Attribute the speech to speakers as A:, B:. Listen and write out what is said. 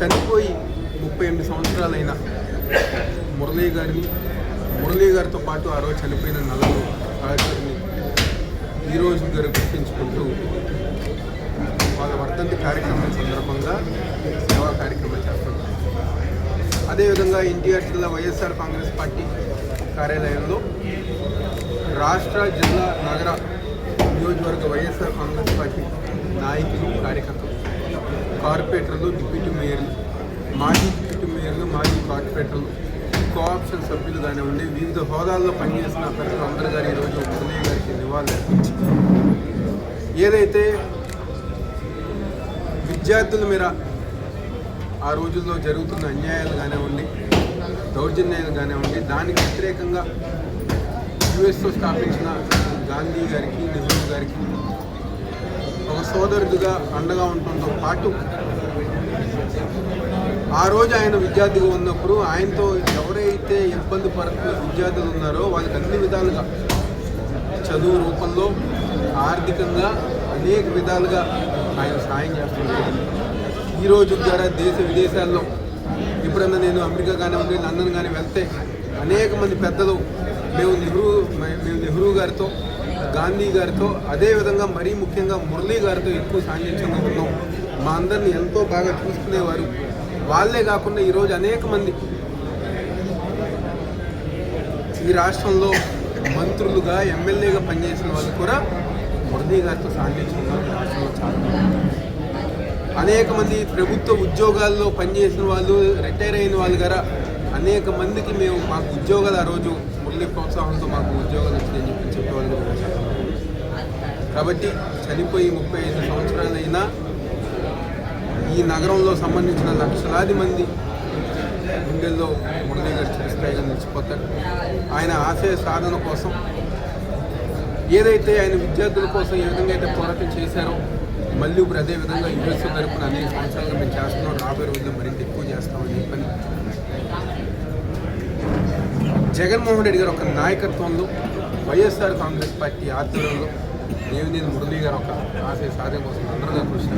A: చనిపోయి 38 సంవత్సరాలైన మురళీ గారితో పాటు ఆ రోజు చనిపోయిన నలుగురు సహచరుని ఈరోజు గారు గుర్తించుకుంటూ వాళ్ళ వర్ధంతి కార్యక్రమం సందర్భంగా సేవా కార్యక్రమం చేస్తున్నారు. అదేవిధంగా ఎన్టీఆర్ జిల్లా వైఎస్ఆర్ కాంగ్రెస్ పార్టీ కార్యాలయంలో రాష్ట్ర, జిల్లా, నగర, నియోజకవర్గ వైఎస్ఆర్ కాంగ్రెస్ పార్టీ నాయకులు, కార్యకర్తలు, కార్పొరేటర్లు, డిప్యూటీ మేయర్లు, మాజీ డిప్యూటీ మేయర్లు, మాజీ కార్పొరేటర్లు, కోఆప్షన్ సభ్యులు కానివ్వండి, వివిధ హోదాల్లో పనిచేసిన ప్రజలందరూ గారు ఈరోజు మురళీ గారికి నివాళులు అర్పించి ఏదైతే విద్యార్థుల మీద ఆ రోజుల్లో జరుగుతున్న అన్యాయాలు కానివ్వండి, దౌర్జన్యాలు కానివ్వండి, దానికి వ్యతిరేకంగా యుఎస్లో స్థాపించిన గాంధీ గారికి, నెహ్రూ గారికి ఒక సోదరుడిగా అండగా ఉండటంతో పాటు ఆ రోజు ఆయన విద్యార్థిగా ఉన్నప్పుడు ఆయనతో ఎవరైతే ఇబ్బంది పడుతున్న విద్యార్థులు ఉన్నారో వాళ్ళకి అన్ని విధాలుగా చదువు రూపంలో, ఆర్థికంగా అనేక విధాలుగా ఆయన సాయం చేస్తున్నారు. ఈరోజు ద్వారా దేశ విదేశాల్లో ఎప్పుడన్నా నేను అమెరికా కానివ్వండి, లండన్ కానీ వెళ్తే అనేక మంది పెద్దలు మేము నెహ్రూ గారితో, గాంధీ గారితో, అదేవిధంగా మరీ ముఖ్యంగా మురళీ గారితో ఎక్కువ సాన్నిధ్యంగా ఉన్నాం. మా అందరిని ఎంతో బాగా చూసుకునేవారు. వాళ్ళే కాకుండా ఈరోజు అనేక మంది ఈ రాష్ట్రంలో మంత్రులుగా, ఎమ్మెల్యేగా పనిచేసిన వాళ్ళు కూడా మురళీ గారితో సాన్నిధ్యంగా రాష్ట్రంలో చాలా అనేక మంది ప్రభుత్వ ఉద్యోగాల్లో పనిచేసిన వాళ్ళు, రిటైర్ అయిన వాళ్ళు గారా అనేక మందికి మాకు ఉద్యోగాలు ఆ రోజు మురళీ ప్రోత్సాహంతో మాకు ఉద్యోగాలు వచ్చిందని చెప్పేవాళ్ళు కూడా చాలా. కాబట్టి చనిపోయి 35 సంవత్సరాలైనా ఈ నగరంలో సంబంధించిన లక్షలాది మంది గుండెల్లో మురళీ గారు చిరస్థాయిగా నిలిచిపోతారు. ఆయన ఆశయ సాధన కోసం ఏదైతే ఆయన విద్యార్థుల కోసం ఏ విధంగా అయితే పోరాటం చేశారో మళ్ళీ ఇప్పుడు అదే విధంగా యుఎస్ఓ తరపున అనేక సంవత్సరాలుగా మేము చేస్తున్నాం. రాబోయే రోజుల్లో మరింత ఎక్కువ చేస్తామని చెప్పని జగన్మోహన్ రెడ్డి గారు ఒక నాయకత్వంలో, వైఎస్ఆర్ కాంగ్రెస్ పార్టీ ఆధ్వర్యంలో దేవినేని మురళీ గారు ఒక ఆశయ సాధన కోసం అందరూ కృషి